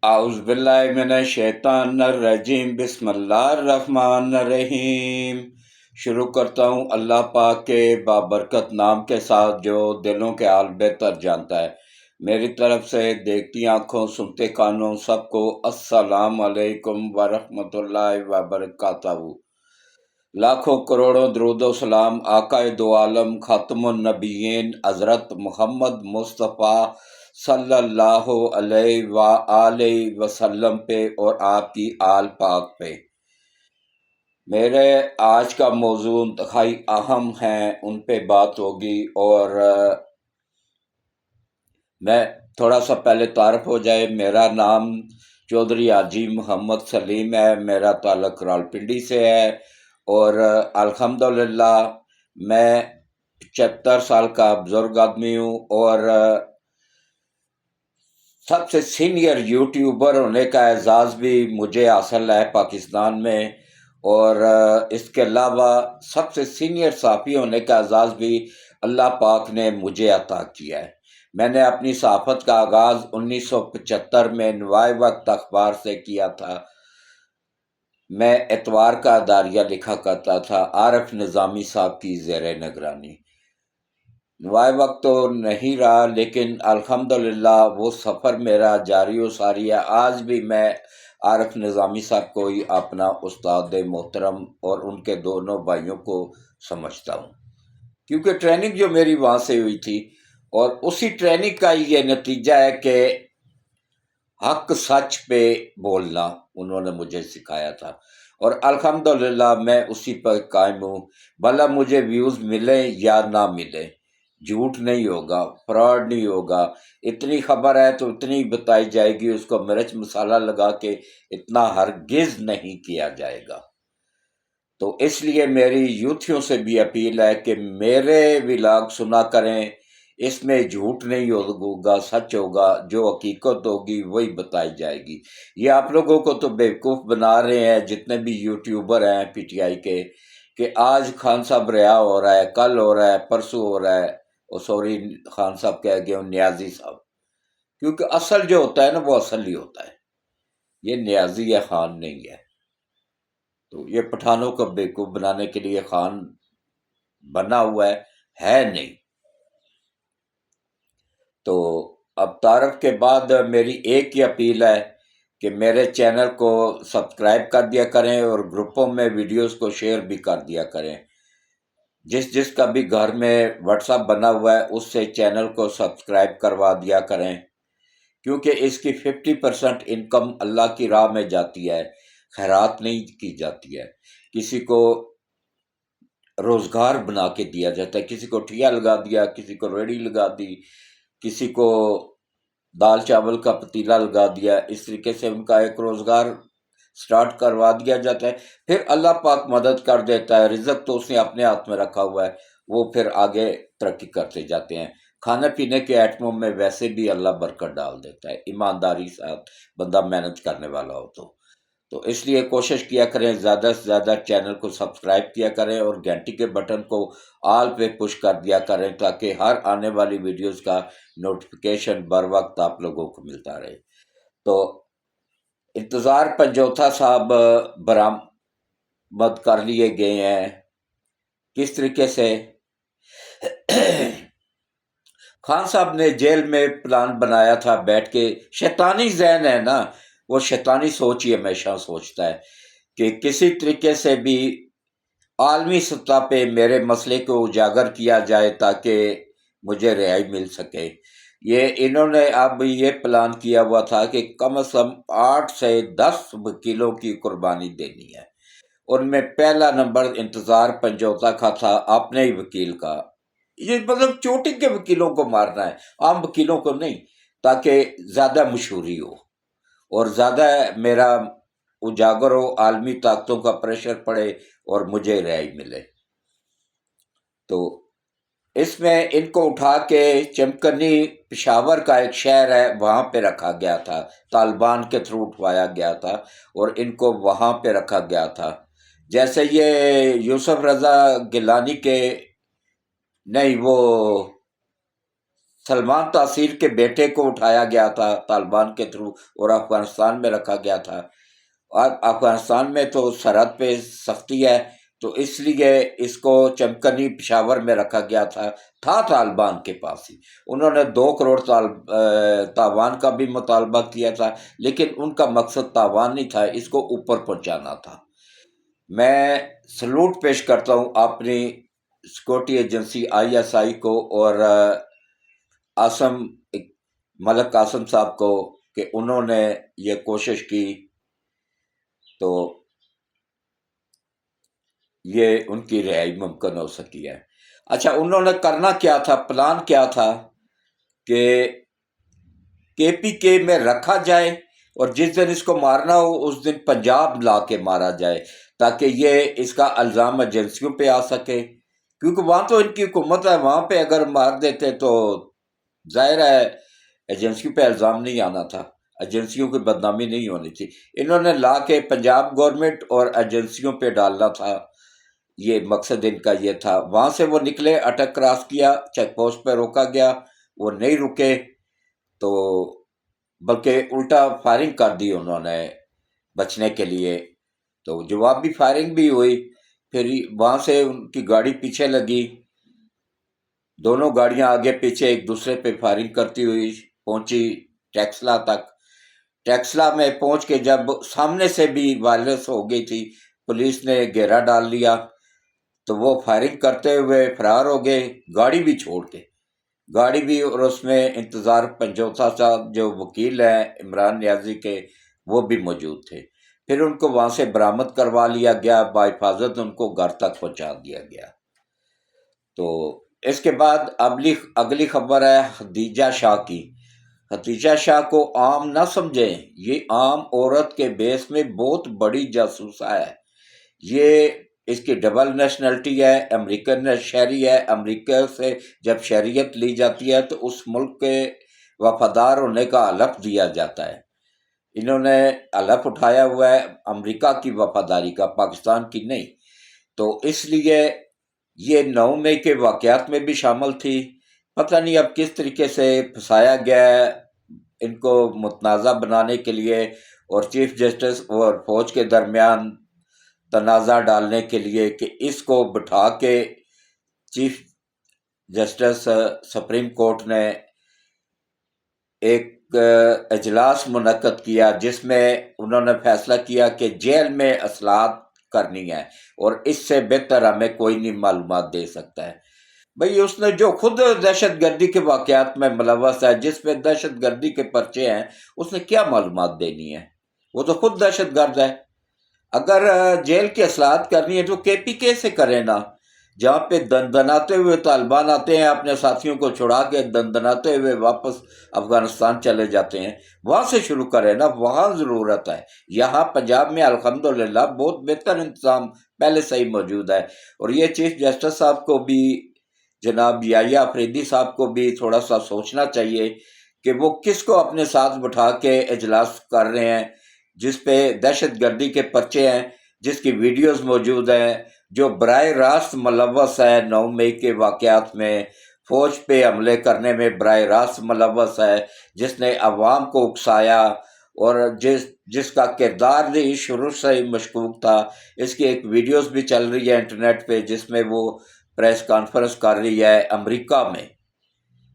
اعوذ باللہ من الشیطان الرجیم، بسم اللہ الرحمن الرحیم۔ شروع کرتا ہوں اللہ پاک کے بابرکت نام کے ساتھ جو دلوں کے حال بہتر جانتا ہے۔ میری طرف سے دیکھتی آنکھوں سنتے کانوں سب کو السلام علیکم ورحمۃ اللہ وبرکاتہ۔ لاکھوں کروڑوں درود و سلام آقا دو عالم خاتم النبیین حضرت محمد مصطفیٰ صلی اللہ علیہ وآلہ وسلم پہ اور آپ کی آل پاک پہ۔ میرے آج کا موضوع انتہائی اہم ہیں، ان پہ بات ہوگی، اور میں تھوڑا سا پہلے تعارف ہو جائے۔ میرا نام چودھری حاجی محمد سلیم ہے، میرا تعلق راولپنڈی سے ہے، اور الحمدللہ میں 75 سال کا بزرگ آدمی ہوں، اور سب سے سینئر یوٹیوبر ہونے کا اعزاز بھی مجھے حاصل ہے پاکستان میں، اور اس کے علاوہ سب سے سینئر صحافی ہونے کا اعزاز بھی اللہ پاک نے مجھے عطا کیا ہے۔ میں نے اپنی صحافت کا آغاز 1975 میں نوائے وقت اخبار سے کیا تھا۔ میں اتوار کا اداریہ لکھا کرتا تھا عارف نظامی صاحب کی زیر نگرانی۔ نوائے وقت تو نہیں رہا، لیکن الحمدللہ وہ سفر میرا جاری و ساری ہے۔ آج بھی میں عارف نظامی صاحب کو ہی اپنا استاد محترم اور ان کے دونوں بھائیوں کو سمجھتا ہوں، کیونکہ ٹریننگ جو میری وہاں سے ہوئی تھی، اور اسی ٹریننگ کا یہ نتیجہ ہے کہ حق سچ پہ بولنا انہوں نے مجھے سکھایا تھا، اور الحمدللہ میں اسی پر قائم ہوں۔ بھلا مجھے ویوز ملے یا نہ ملے، جھوٹ نہیں ہوگا، فراڈ نہیں ہوگا۔ اتنی خبر ہے تو اتنی بتائی جائے گی، اس کو مرچ مسالہ لگا کے اتنا ہرگز نہیں کیا جائے گا۔ تو اس لیے میری یوتھیوں سے بھی اپیل ہے کہ میرے ولاگ سنا کریں، اس میں جھوٹ نہیں ہوگا، سچ ہوگا، جو حقیقت ہوگی وہی بتائی جائے گی۔ یہ آپ لوگوں کو تو بیوقوف بنا رہے ہیں جتنے بھی یوٹیوبر ہیں پی ٹی آئی کے، کہ آج خان صاحب رہا ہو رہا ہے، کل ہو رہا ہے، پرسوں ہو رہا ہے، سوری خان صاحب کہہ گئے ہوں، نیازی صاحب، کیونکہ اصل جو ہوتا ہے نا وہ اصل ہی ہوتا ہے، یہ نیازی یا خان نہیں ہے۔ تو یہ پٹھانوں کو بیوقوف بنانے کے لیے خان بنا ہوا ہے نہیں۔ تو اب تعارف کے بعد میری ایک ہی اپیل ہے کہ میرے چینل کو سبسکرائب کر دیا کریں، اور گروپوں میں ویڈیوز کو شیئر بھی کر دیا کریں۔ جس کا بھی گھر میں واٹس ایپ بنا ہوا ہے اس سے چینل کو سبسکرائب کروا دیا کریں، کیونکہ اس کی 50% انکم اللہ کی راہ میں جاتی ہے، خیرات نہیں کی جاتی ہے۔ کسی کو روزگار بنا کے دیا جاتا ہے، کسی کو ٹھیا لگا دیا، کسی کو ریڑھی لگا دی، کسی کو دال چاول کا پتیلا لگا دیا، اس طریقے سے ان کا ایک روزگار سٹارٹ کروا دیا جاتا ہے۔ پھر اللہ پاک مدد کر دیتا ہے، رزق تو اس نے اپنے ہاتھ میں رکھا ہوا ہے، وہ پھر آگے ترقی کرتے جاتے ہیں۔ کھانے پینے کے آئٹموں میں ویسے بھی اللہ برکت ڈال دیتا ہے، ایمانداری سے بندہ محنت کرنے والا ہو تو اس لیے کوشش کیا کریں زیادہ سے زیادہ چینل کو سبسکرائب کیا کریں، اور گھنٹی کے بٹن کو آل پہ پش کر دیا کریں، تاکہ ہر آنے والی ویڈیوز کا نوٹیفیکیشن بر وقت آپ لوگوں کو ملتا رہے۔ تو انتظار پنجوتھا صاحب برآمد کر لیے گئے ہیں۔ کس طریقے سے؟ خان صاحب نے جیل میں پلان بنایا تھا بیٹھ کے، شیطانی ذہن ہے نا، وہ شیطانی سوچ ہی ہمیشہ سوچتا ہے کہ کسی طریقے سے بھی عالمی سطح پہ میرے مسئلے کو اجاگر کیا جائے تاکہ مجھے رہائی مل سکے۔ انہوں نے اب یہ پلان کیا ہوا تھا کہ کم از کم 8 سے 10 وکیلوں کی قربانی دینی ہے۔ ان میں پہلا نمبر انتظار پنجوتھا کا تھا، اپنے ہی وکیل کا۔ یہ مطلب چوٹی کے وکیلوں کو مارنا ہے، عام وکیلوں کو نہیں، تاکہ زیادہ مشہوری ہو اور زیادہ میرا اجاگر ہو، عالمی طاقتوں کا پریشر پڑے اور مجھے رہائی ملے۔ تو اس میں ان کو اٹھا کے چمکنی پشاور کا ایک شہر ہے وہاں پہ رکھا گیا تھا، طالبان کے تھرو اٹھوایا گیا تھا اور ان کو وہاں پہ رکھا گیا تھا۔ جیسے یہ یوسف رضا گیلانی کے نہیں، وہ سلمان تاثیر کے بیٹے کو اٹھایا گیا تھا طالبان کے تھرو اور افغانستان میں رکھا گیا تھا. افغانستان میں تو سرحد پہ سختی ہے، تو اس لیے اس کو چمکنی پشاور میں رکھا گیا تھا طالبان کے پاس ہی. انہوں نے 2 کروڑ تاوان کا بھی مطالبہ کیا تھا، لیکن ان کا مقصد تاوان نہیں تھا، اس کو اوپر پہنچانا تھا. میں سلوٹ پیش کرتا ہوں اپنی سیکورٹی ایجنسی ISI کو اور عاصم ملک قاسم صاحب کو کہ انہوں نے یہ کوشش کی تو یہ ان کی رہائی ممکن ہو سکی ہے. اچھا، انہوں نے کرنا کیا تھا، پلان کیا تھا کہ KPK میں رکھا جائے اور جس دن اس کو مارنا ہو اس دن پنجاب لا کے مارا جائے، تاکہ یہ اس کا الزام ایجنسیوں پہ آ سکے، کیونکہ وہاں تو ان کی حکومت ہے، وہاں پہ اگر مار دیتے تو ظاہر ہے ایجنسیوں پہ الزام نہیں آنا تھا، ایجنسیوں کی بدنامی نہیں ہونی تھی. انہوں نے لا کے پنجاب گورنمنٹ اور ایجنسیوں پہ ڈالنا تھا، یہ مقصد ان کا یہ تھا. وہاں سے وہ نکلے، اٹک کراس کیا، چیک پوسٹ پہ روکا گیا، وہ نہیں رکے تو بلکہ الٹا فائرنگ کر دی انہوں نے بچنے کے لیے، تو جوابی فائرنگ بھی ہوئی. پھر وہاں سے ان کی گاڑی پیچھے لگی، دونوں گاڑیاں آگے پیچھے ایک دوسرے پہ فائرنگ کرتی ہوئی پہنچی ٹیکسلا تک. ٹیکسلا میں پہنچ کے جب سامنے سے بھی وائلنس ہو گئی تھی، پولیس نے گھیرا ڈال لیا تو وہ فائرنگ کرتے ہوئے فرار ہو گئے، گاڑی بھی چھوڑ کے. گاڑی بھی، اور اس میں انتظار پنجوتا صاحب جو وکیل ہیں عمران نیازی کے، وہ بھی موجود تھے. پھر ان کو وہاں سے برآمد کروا لیا گیا، بحفاظت ان کو گھر تک پہنچا دیا گیا. تو اس کے بعد اگلی خبر ہے خدیجہ شاہ کی. خدیجہ شاہ کو عام نہ سمجھیں، یہ عام عورت کے بیس میں بہت بڑی جاسوسہ ہے. یہ اس کی ڈبل نیشنلٹی ہے، امریکن شہری ہے. امریکہ سے جب شہریت لی جاتی ہے تو اس ملک کے وفادار ہونے کا حلف دیا جاتا ہے. انہوں نے حلف اٹھایا ہوا ہے امریکہ کی وفاداری کا، پاکستان کی نہیں. تو اس لیے یہ 9 مئی کے واقعات میں بھی شامل تھی. پتہ نہیں اب کس طریقے سے پھنسایا گیا ہے ان کو متنازع بنانے کے لیے، اور چیف جسٹس اور فوج کے درمیان تنازع ڈالنے کے لیے کہ اس کو بٹھا کے چیف جسٹس سپریم کورٹ نے ایک اجلاس منعقد کیا جس میں انہوں نے فیصلہ کیا کہ جیل میں اصلاحات کرنی ہے، اور اس سے بہتر ہمیں کوئی نہیں معلومات دے سکتا ہے. بھئی اس نے جو خود دہشت گردی کے واقعات میں ملوث ہے، جس پہ دہشت گردی کے پرچے ہیں، اس نے کیا معلومات دینی ہے؟ وہ تو خود دہشت گرد ہے. اگر جیل کی اصلاحات کرنی ہے تو KPK سے کرے نا، جہاں پہ دندناتے ہوئے طالبان آتے ہیں، اپنے ساتھیوں کو چھڑا کے دندناتے ہوئے واپس افغانستان چلے جاتے ہیں، وہاں سے شروع کرے نا، وہاں ضرورت ہے. یہاں پنجاب میں الحمدللہ بہت بہتر انتظام پہلے سے ہی موجود ہے. اور یہ چیف جسٹس صاحب کو بھی، جناب یحییٰ آفریدی صاحب کو بھی تھوڑا سا سوچنا چاہیے کہ وہ کس کو اپنے ساتھ بٹھا کے اجلاس کر رہے ہیں جس پہ دہشت گردی کے پرچے ہیں، جس کی ویڈیوز موجود ہیں، جو براہ راست ملوث ہے 9 مئی کے واقعات میں، فوج پہ حملے کرنے میں براہ راست ملوث ہے، جس نے عوام کو اکسایا اور جس کا کردار بھی شروع سے ہی مشکوک تھا. اس کی ایک ویڈیوز بھی چل رہی ہے انٹرنیٹ پہ جس میں وہ پریس کانفرنس کر رہی ہے امریکہ میں،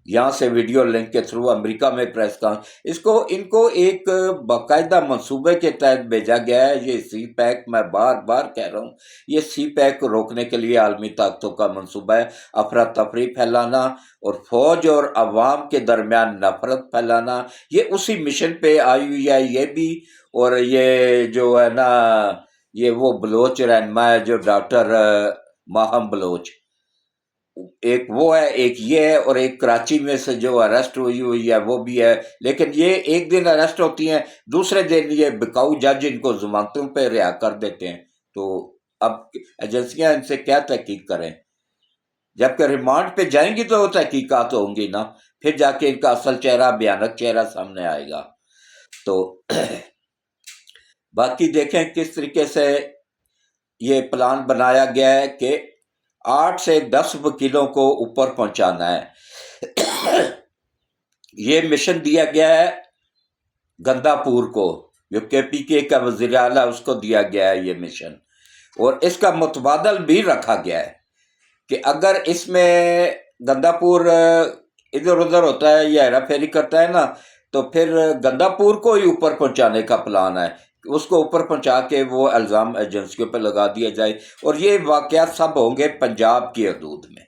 یہاں سے ویڈیو لنک کے تھرو امریکہ میں پریس کانفرنس. ان کو ایک باقاعدہ منصوبے کے تحت بھیجا گیا ہے. یہ CPAC، میں بار بار کہہ رہا ہوں، یہ CPAC کو روکنے کے لیے عالمی طاقتوں کا منصوبہ ہے. افراتفری پھیلانا اور فوج اور عوام کے درمیان نفرت پھیلانا، یہ اسی مشن پہ آئی ہوئی ہے یہ بھی. اور یہ جو ہے نا، یہ وہ بلوچ رہنما ہے جو ڈاکٹر ماہم بلوچ، ایک وہ ہے، ایک یہ ہے، اور ایک کراچی میں سے جو اریسٹ ہوئی ہے وہ بھی ہے. لیکن یہ ایک دن اریسٹ ہوتی ہیں، دوسرے دن یہ بکاؤ جج ان کو ضمانتوں پہ رہا کر دیتے ہیں. تو اب ایجنسیاں ان سے کیا تحقیق کریں؟ جبکہ ریمانڈ پہ جائیں گی تو وہ تحقیقات ہوں گی نا، پھر جا کے ان کا اصل چہرہ، بھیانک چہرہ سامنے آئے گا. تو باقی دیکھیں کس طریقے سے یہ پلان بنایا گیا ہے کہ 8 سے 10 وکیلوں کو اوپر پہنچانا ہے. یہ مشن دیا گیا ہے گندا پور کو، جو کے پی کے کا وزیر اعلیٰ، اس کو دیا گیا ہے یہ مشن، اور اس کا متبادل بھی رکھا گیا ہے کہ اگر اس میں گندا پور ادھر ادھر ہوتا ہے یا ہیرا پھیری کرتا ہے نا، تو پھر گندا پور کو ہی اوپر پہنچانے کا پلان ہے، اس کو اوپر پہنچا کے وہ الزام ایجنسیوں پہ لگا دیا جائے، اور یہ واقعات سب ہوں گے پنجاب کی حدود میں۔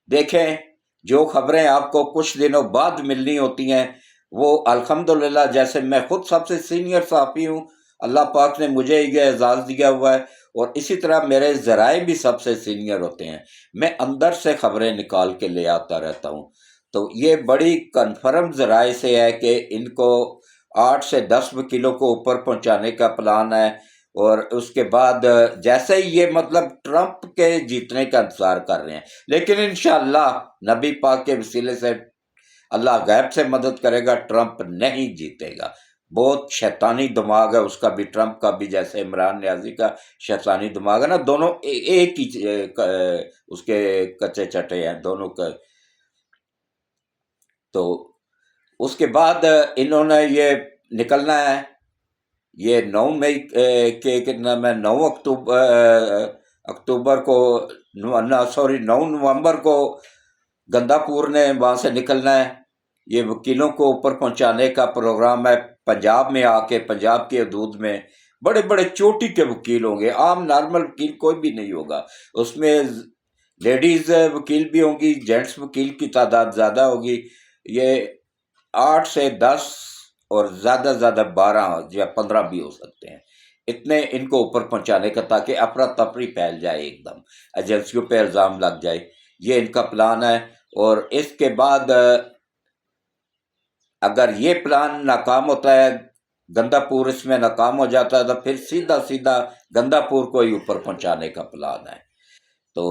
دیکھیں، جو خبریں آپ کو کچھ دنوں بعد ملنی ہوتی ہیں وہ الحمدللہ، جیسے میں خود سب سے سینئر صحافی ہوں، اللہ پاک نے مجھے یہ اعزاز دیا ہوا ہے، اور اسی طرح میرے ذرائع بھی سب سے سینئر ہوتے ہیں، میں اندر سے خبریں نکال کے لے آتا رہتا ہوں۔ تو یہ بڑی کنفرم ذرائع سے ہے کہ ان کو 8 سے 10 وکیلوں کو اوپر پہنچانے کا پلان ہے، اور اس کے بعد جیسے ہی یہ مطلب ٹرمپ کے جیتنے کا انتظار کر رہے ہیں، لیکن انشاءاللہ نبی پاک کے وسیلے سے اللہ غیب سے مدد کرے گا، ٹرمپ نہیں جیتے گا۔ بہت شیطانی دماغ ہے اس کا بھی، ٹرمپ کا بھی، جیسے عمران نیازی کا شیطانی دماغ ہے نا، دونوں ایک ہی اس کے کچے چٹے ہیں دونوں کا۔ تو اس کے بعد انہوں نے یہ نکلنا ہے، یہ 9 مئی کے 9 اکتوبر کو، 9 نومبر کو گندا پور نے وہاں سے نکلنا ہے۔ یہ وکیلوں کو اوپر پہنچانے کا پروگرام ہے، پنجاب میں آ کے، پنجاب کی حدود میں بڑے بڑے چوٹی کے وکیل ہوں گے، عام نارمل وکیل کوئی بھی نہیں ہوگا، اس میں لیڈیز وکیل بھی ہوں گی، جینٹس وکیل کی تعداد زیادہ ہوگی۔ یہ 8 سے 10 اور زیادہ زیادہ 12 یا 15 بھی ہو سکتے ہیں، اتنے ان کو اوپر پہنچانے کا، تاکہ افراتفری پھیل جائے، ایک دم ایجنسیوں پہ الزام لگ جائے، یہ ان کا پلان ہے۔ اور اس کے بعد اگر یہ پلان ناکام ہوتا ہے، گندا پور اس میں ناکام ہو جاتا ہے، تو پھر سیدھا گندا پور کو ہی اوپر پہنچانے کا پلان ہے۔ تو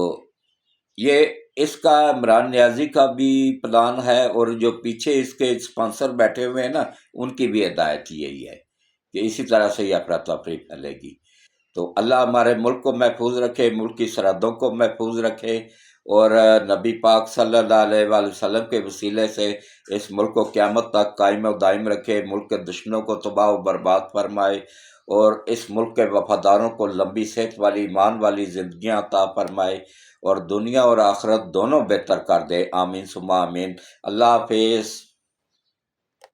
یہ اس کا عمران نیازی کا بھی پلان ہے، اور جو پیچھے اس کے اسپانسر بیٹھے ہوئے ہیں نا، ان کی بھی ہدایت یہی ہے کہ اسی طرح سے یہ افراتفری پھیلے گی۔ تو اللہ ہمارے ملک کو محفوظ رکھے، ملک کی سرحدوں کو محفوظ رکھے، اور نبی پاک صلی اللہ علیہ وآلہ وسلم کے وسیلے سے اس ملک کو قیامت تک قائم و دائم رکھے، ملک کے دشمنوں کو تباہ و برباد فرمائے، اور اس ملک کے وفاداروں کو لمبی صحت والی، ایمان والی زندگیاں عطا فرمائے، اور دنیا اور آخرت دونوں بہتر کر دے، آمین ثم آمین۔ اللہ حافظ۔